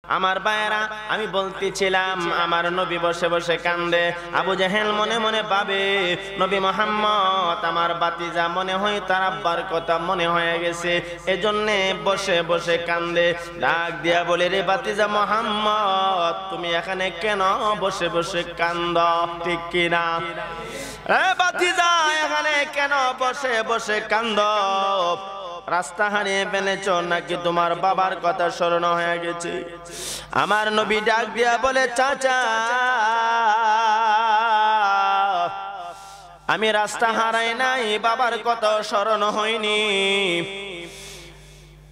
আমার ভাইয়েরা, আমি বলতেছিলাম আমার নবী বসে বসে কান্দে। আবু জাহেল মনে মনে ভাবে নবী মুহাম্মদ আমার বাতিজা, মনে হয় তার আব্বার কথা মনে হয়ে গেছে, এজন্য বসে বসে কান্দে। ডাক দিয়া বলে, রে বাতিজা মুহাম্মদ, তুমি এখানে কেন বসে বসে কান্দ? ঠিক কিনা? রে বাতিজা, এখানে কেন বসে বসে কান্দ? রাস্তা হারিয়ে ফেলেছ নাকি তোমার বাবার কথা স্মরণ হয়ে গেছে? আমার নবী ডাক দিয়া বলে, চাচা, আমি রাস্তা হারাই নাই, বাবার কথা স্মরণ হয়নি।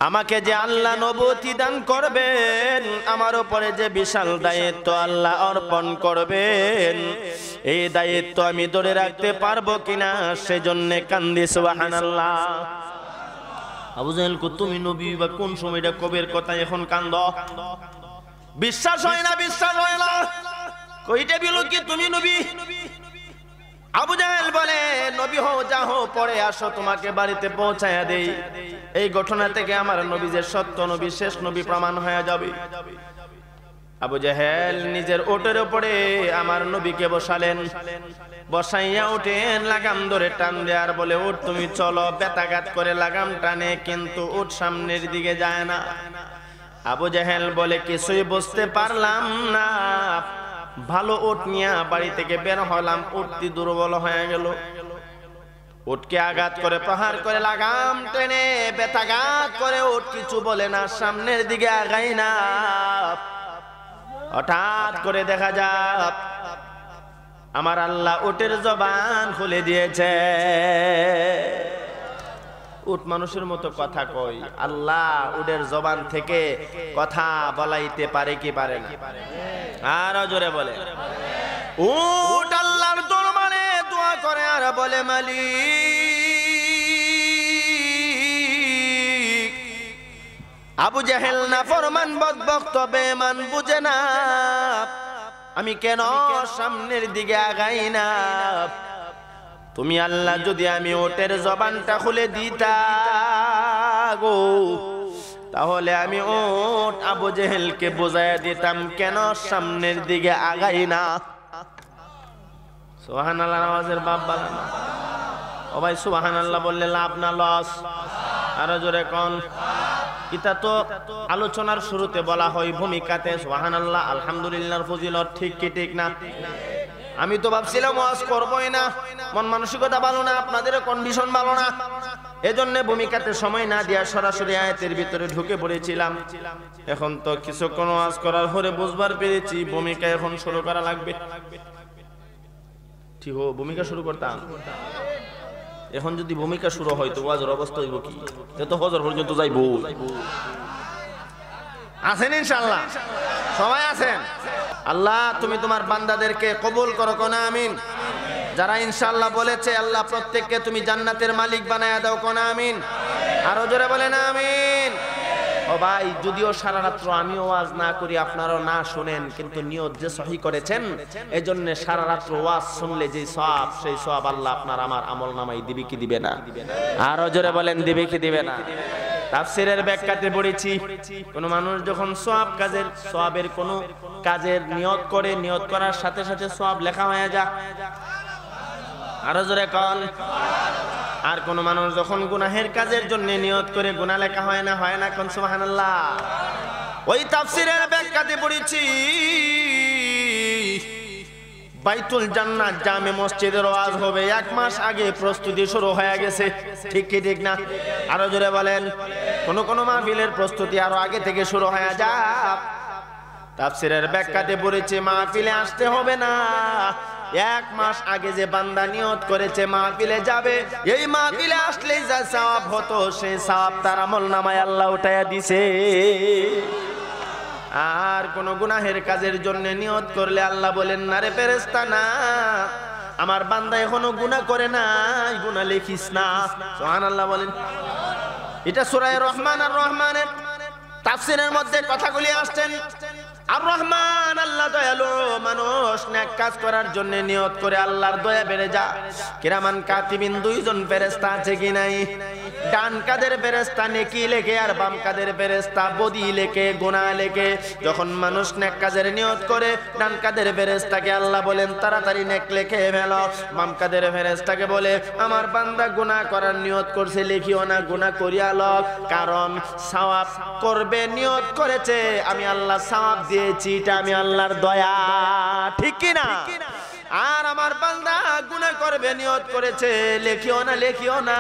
আমাকে যে আল্লাহ নবুয়তি দান করবেন, আমার উপরে যে বিশাল দায়িত্ব আল্লাহ অর্পণ করবেন, এই দায়িত্ব আমি ধরে রাখতে পারবো কিনা, সেজন্য কান্দি। সুবহানাল্লাহ। আবু জাহেল কো, তুমি নবী বা কোন সময়টা কবের কথা এখন কান্দ? বিশ্বাস হয় না, বিশ্বাস হয় না। কইটা বিলো কি তুমি নবী? আবু জাহেল বলে, নবী হও, যা হও, পরে আসো, তোমাকে বাড়িতে পৌঁছায়া দেই। এই ঘটনা থেকে আমার নবী যে সত্য নবী, শেষ নবী প্রমাণ হয়ে যাবে। আবু জাহেল নিজের ওটের উপরে আমার নবীকে বসালেন। বসাইয়া উঠেন, লাগাম ধরে টান দেয় আর বলে, উঠ, তুমি চলো। বেতাঘাত করে লাগাম টানে, কিন্তু উঠ সামনের দিকে যায় না। আবু জাহেল বলে, কিছুই বুঝতে পারলাম না। ভালো উট নিয়ে বাড়ি থেকে বের হলাম, উঠতি দুর্বল হয়ে গেল। উটকে আঘাত করে, প্রহার করে, লাগাম টেনে বেতাঘাত করে উট কিছু বলে না, সামনের দিকে আগাই না। হঠাৎ করে দেখা যায় আমার আল্লাহ উটের জবান খুলে দিয়েছে। উট মানুষের মতো কথা কয়, আল্লাহ উটের জবান থেকে কথা বলাইতে পারে কি পারে না? আরো জোরে বলে। উট আল্লাহর দরবারে দোয়া করে আর বলে, মালিক, আবু জাহেল নাফরমান, বদবক্ত, বেঈমান, বুঝে না আমি কেন সামনের দিকে আগাই না। তুমি আল্লাহ যদি আমি ওটের জবানটা খুলে দিতা গো, তাহলে আমি ওট আবু জাহেলকে বুঝাইয়া দিতাম কেন সামনের দিকে আগাই না। সুবহানাল্লাহ। নামাজের বাপ বালা না ও ভাই, সুবহানাল্লাহ বললে লাভ না লস? আরো জোরে কোন। এটা তো আলোচনার শুরুতে বলা হয় ভূমিকাতে সুবহানাল্লাহ আলহামদুলিল্লাহর ফজিলত, ঠিক কি ঠিক না? আমি তো ভাবছিলাম ওয়াজ করবই না, মন মানসিকতা ভালো না, আপনাদেরও কন্ডিশন ভালো না, এজন্য ভূমিকাতে সময় না দিয়া সরাসরি আয়াতের ভিতরে ঢুকে পড়েছিলাম। এখন তো কিছুক্ষণ ওয়াজ করার পরে বুঝবার পেরেছি ভূমিকা এখন শুরু করা লাগবে। ঠিক হো, ভূমিকা শুরু করতাম। এখন যদি ভূমিকা শুরু হয় তো ওয়াজের অবস্থা হইব কি? এত হজর পর্যন্ত যাইব। আছেন ইনশাআল্লাহ? সবাই আছেন? আল্লাহ তুমি তোমার বান্দাদেরকে কবুল করো, কোনা আমিন। যারা ইনশাআল্লাহ বলেছে আল্লাহ প্রত্যেককে তুমি জান্নাতের মালিক বানায়া দাও, কোনা আমিন। আরো জোরে বলেন আমিন। ও ভাই, যদিও সারা রাত্র আমিও ওয়াজ না করি, আপনারাও না শুনেন, কিন্তু নিয়ত যে সহি করেছেন, এজন্য সারা রাত্র ওয়াজ শুনলে যে সওয়াব, সেই সওয়াব আল্লাহ আপনার আমার আমল নামায় দিবে কি দিবে না? আরো জোরে বলেন, দিবে কি দিবে না? তাফসীরের ব্যাখ্যাতে পড়েছি, কোন মানুষ যখন সওয়াবের কোন কাজের নিয়ত করে, নিয়ত করার সাথে সাথে সওয়াব লেখা হয়ে যায়। আরো জোরে কোন। আর কোন মানুষ যখন গুনাহের কাজের জন্য নিয়ত করে, গুনাহ লেখা হয় না, হয় না? কোন সুবহানাল্লাহ। ওই তাফসীরের ব্যাখ্যাতে পড়েছি, বাইতুল জান্নাত জামে মসজিদের ওয়াজ হবে 1 মাস আগে প্রস্তুতি শুরু হয়ে গেছে, ঠিক কি ঠিক না? আরো জোরে বলেন। কোন কোন মাহফিলের প্রস্তুতি আরো আগে থেকে শুরু হয়ে যায়। তাফসীরের ব্যাখ্যাতে পড়েছে, মাহফিলে আসতে হবে না, 1 মাস আগে যে বান্দা নিয়ত করেছে মাহফিলে যাবে, এই মাহফিলে আসলেই যা সওয়াব হতো, সেই সওয়াব তার আমলনামায় আল্লাহ উঠায়া দিছে। আর কোন গুনাহের কাজের জন্য নিয়ত করলে আল্লাহ বলেন, না রে ফেরেশতা, না, আমার বান্দা এখনো গুনাহ করে নাই, গুনাহ লিখিস না। সুবহানাল্লাহ বলেন। এটা সূরা রহমান আর রহমানের তাফসীরের মধ্যে কথাগুলি আসছেন। আর রহমান আল্লাহ দয়ালু, মানুষ নেক কাজ করার জন্য নিয়ত করে আল্লাহর দয়া বেড়ে যা। কিরামান কাতিবিন দুইজন ফেরেশতা আছে কি নাই? ডান কাদের ফেরেশতা নেকি লেখে আর বাম কাদের ফেরেশতা বদি লেখে, গুনাহ লেখে। যখন মানুষ নেক কাজের নিয়ত করে ডান কাদের ফেরেশতাকে আল্লাহ বলেন তাড়াতাড়ি নেক লেখে ফেলো, বাম কাদের ফেরেশতাকে বলে আমার বান্দা গুনাহ করার নিয়ত করছে, লিখিও না, গুনাহ করিয়া লও, কারণ সওয়াব করবে নিয়ত করেছে, আমি আল্লাহ সওয়াব দিয়েছি, এটা আমি আল্লাহর দয়া, ঠিক কি না? আর আমার বান্দা গুনাহ করবে নিয়ত করেছে, লেখিও না, লেখিও না।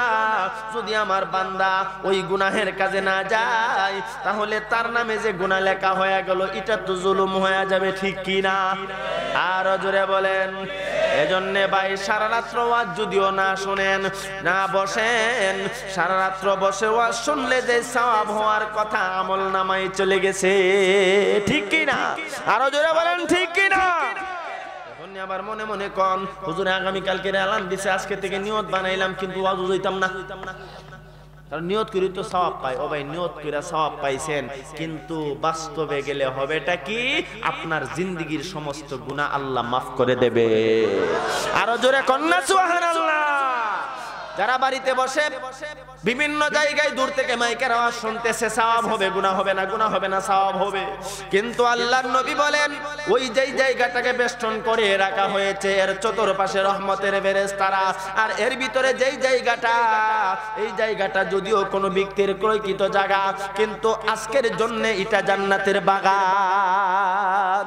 যদি আমার বান্দা ওই গুনাহের কাজে না যায় তাহলে তার নামে যে গুনাহ লেখা হয়ে গেল এটা তো জুলুম হয়ে যাবে, ঠিক কি না? আর জোরে বলেন। এজন্য ভাই সারা রাত্র ওয়াজ যদিও না শুনেন, না বসেন, সারা রাত্র বসে ওয়াজ শুনলে যে সওয়াব হওয়ার কথা আমল নামায় চলে গেছে, ঠিক কি না? আরো জোরে বলেন, ঠিক কি না? আবার মনে মনে কন হুজুর আগামী কালকে এলান দিছে, আজকে থেকে নিয়ত বানাইলাম কিন্তু ওয়াজ হইতাম না, কারণ নিয়ত করি তো সওয়াব পাই। ও ভাই নিয়ত কইরা সওয়াব পাইছেন, কিন্তু বাস্তবে গেলে হবেটা কি? আপনার জিন্দেগীর সমস্ত গুনাহ আল্লাহ মাফ করে দেবে। আরো জোরে কন্যা সুবহানাল্লাহ। যারা বাড়িতে বসে বিভিন্ন জায়গায় দূর থেকে মাইকের আওয়াজ শুনতেছে, সওয়াব হবে, গুনাহ হবে না, গুনাহ হবে না, সওয়াব হবে। কিন্তু আল্লাহর নবী বলেন ওই যেই জায়গাটাকে বেষ্টন করে রাখা হয়েছে এর চতুর্পাশে রহমতের ফেরেশতারা, আর এর ভিতরে যেই জায়গাটা, এই জায়গাটা যদিও কোনো ব্যক্তির ক্রয়কৃত জায়গা, কিন্তু আজকের জন্য এটা জান্নাতের বাগান।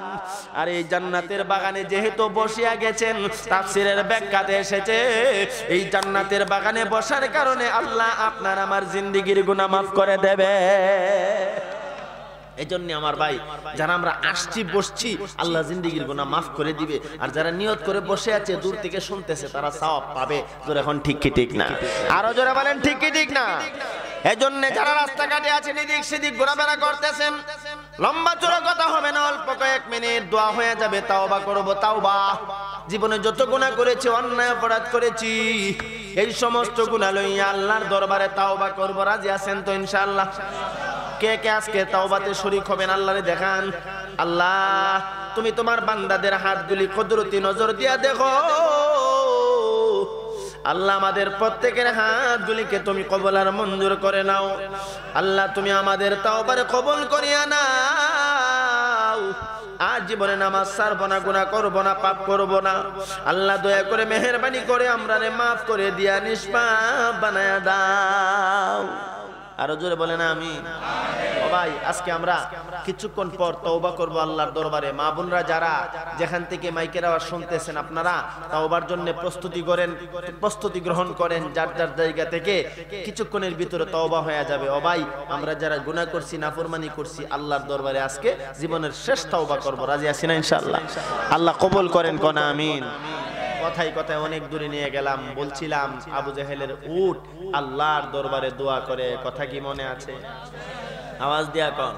আর এই জান্নাতের বাগানে যেহেতু বসিয়া গেছেন, তাফসীরের ব্যাখ্যাতে এসেছে এই জান্নাতের বাগানে বসার কারণে আল্লাহ আপনার আমার জিন্দেগীর গুনাহ মাফ করে দেবে। এজন্য আমার ভাই যারা আমরা আসছি বসছি আল্লাহ জিন্দেগীর গুনাহ মাফ করে দিবে, আর যারা নিয়ত করে বসে আছে দূর থেকে শুনতেছে তারা সওয়াব পাবে। জোরে এখন ঠিক কি ঠিক না? আরো জোরে বলেন, ঠিক কি ঠিক না? এজন্য যারা রাস্তাঘাটে আছেন এদিক সেদিক ঘোরাফেরা করতেছেন, লম্বা চড়া কথা হবে না, অল্প কয়েক মিনিট দোয়া হয়ে যাবে। তাওবা করব, তাওবা। জীবনে যত গুনাহ করেছি, অন্যায় অপরাধ করেছি, এই সমস্ত গুনাহ লইয়া আল্লাহর দরবারে তাওবা করব। রাজি আছেন তো ইনশাআল্লাহ? কে কে আজকে তাওবাতে শরীক হবেন? আল্লাহরে দেখান। আল্লাহ তুমি তোমার বান্দাদের হাতগুলি কুদরতি নজর দিয়া দেখো। আল্লাহ আমাদের প্রত্যেকের হাতগুলিকে তুমি কবুল আর মঞ্জুর করে নাও। আল্লাহ তুমি আমাদের তাওবারে কবুল করিয়া নাও। আজ জীবনে নামাজ ছাড়বো না, গুনাহ করবো না, পাপ করবো না। আল্লাহ দয়া করে মেহেরবানি করে আমরারে মাফ করে দিয়া নিষ্পাপ বানায়া দাও। আরো জোরে বলেন আমিন। ও ভাই আজকে আমরা কিছুক্ষণ পর তওবা করব আল্লাহর দরবারে। মা বোনরা যারা যেখান থেকে মাইকের আওয়াজ শুনতেছেন আপনারা তওবার জন্য প্রস্তুতি গ্রহণ করেন। যার যার জায়গা থেকে কিছুক্ষণের ভিতরে তওবা হয়ে যাবে। ও ভাই আমরা যারা গুনাহ করছি, নাফরমানি করছি, আল্লাহর দরবারে আজকে জীবনের শেষ তওবা করব। রাজি আছি না ইনশাআল্লাহ? আল্লাহ কবুল করেন কোন আমিন। কথায় কথায় অনেক দূরে নিয়ে গেলাম। বলছিলাম আবু জেহেলের উট আল্লাহর দরবারে দোয়া করে, কথা কি মনে আছে? আওয়াজ দিয়া কন।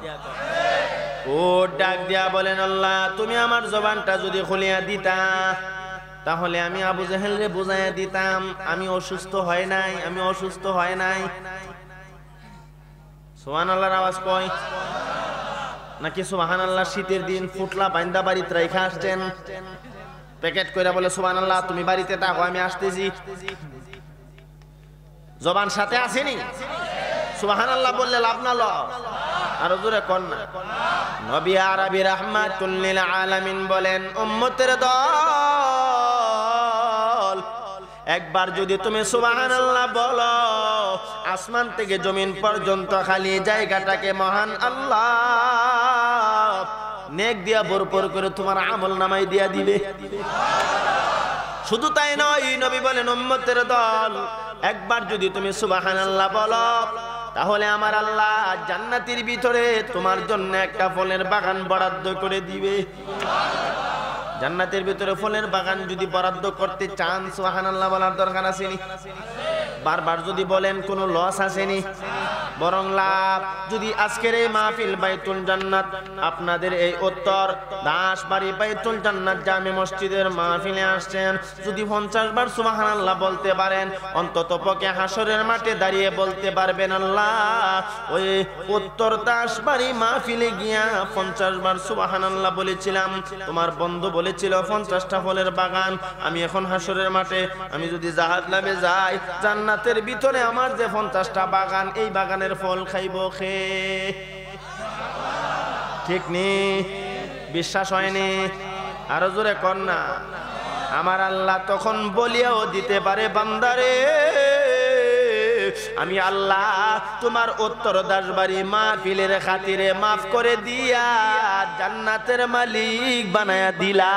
উট ডাক দিয়া বলেন, আল্লাহ তুমি আমার জবানটা যদি খুলিয়া দিতা তাহলে আমি আবু জেহেলরে বুঝাইয়া দিতাম আমি অসুস্থ হয় নাই, আমি অসুস্থ হয় নাই। সুবহানাল্লাহর আওয়াজ কই নাকি? সুবহানাল্লাহ শীতের দিন ফুটলা বাইন্দা বাড়িতে রাইখা আসছেন, প্যাকেট কইরা বলে সুবহানাল্লাহ তুমি বাড়িতে থাকো আমি আসতেছি। জবান সাথে আসেনি? সুবহানাল্লাহ বললে লাভ না লস? আর জোরে কোন না। নবী আরবি রাহমাতুল লিল আলামিন বলেন, উম্মতের দল একবার যদি তুমি সুবহানাল্লাহ বলো, আসমান থেকে জমিন পর্যন্ত খালি জায়গাটাকে মহান আল্লাহ নেক দিয়া ভরপুর করে তোমার আমল নামাই দিয়া দিবে। শুধু তাই নয়, নবী বলেন উম্মতের দল একবার যদি তুমি সুবহানাল্লাহ বলো তাহলে আমার আল্লাহ জান্নাতের ভিতরে তোমার জন্য একটা ফলের বাগান বরাদ্দ করে দিবে। জান্নাতের ভিতরে ফলের বাগান যদি বরাদ্দ করতে চান সুবহানাল্লাহ বলার দরকার আছে নি? বারবার যদি বলেন কোনো লস আসেনি? বরং লাভ। যদি আজকের এই মাহফিল বাইতুল জান্নাত, আপনাদের এই উত্তর দাসবাড়ি বাইতুল জান্নাত জামে মসজিদের মাহফিলে আসছেন, যদি 50 বার সুবহানাল্লাহ বলতে পারেন, অন্তত পক্ষে হাসরের মাঠে দাঁড়িয়ে বলতে পারবেন, আল্লাহ ওই উত্তর দাসবাড়ি মাহফিলে গিয়া 50 বার সুবহানাল্লাহ বলেছিলাম, তোমার বন্ধু বলেছিল 50টা ফলের বাগান। আমি এখন হাসরের মাঠে আমি যদি জাহান্নামে যাই, জান্নাতের ভিতরে আমার যে 50টা বাগান, এই বাগানের ফল খাইব খে। ঠিক নেই? বিশ্বাস হয়নি? আরো জোরে কর না। আমার আল্লাহ তখন বলিয়াও দিতে পারে, বান্দারে আমি আল্লাহ তোমার উত্তর দাসবাড়ি মাহফিলের খাতিরে মাফ করে দিয়া জান্নাতের মালিক বানায়া দিলা।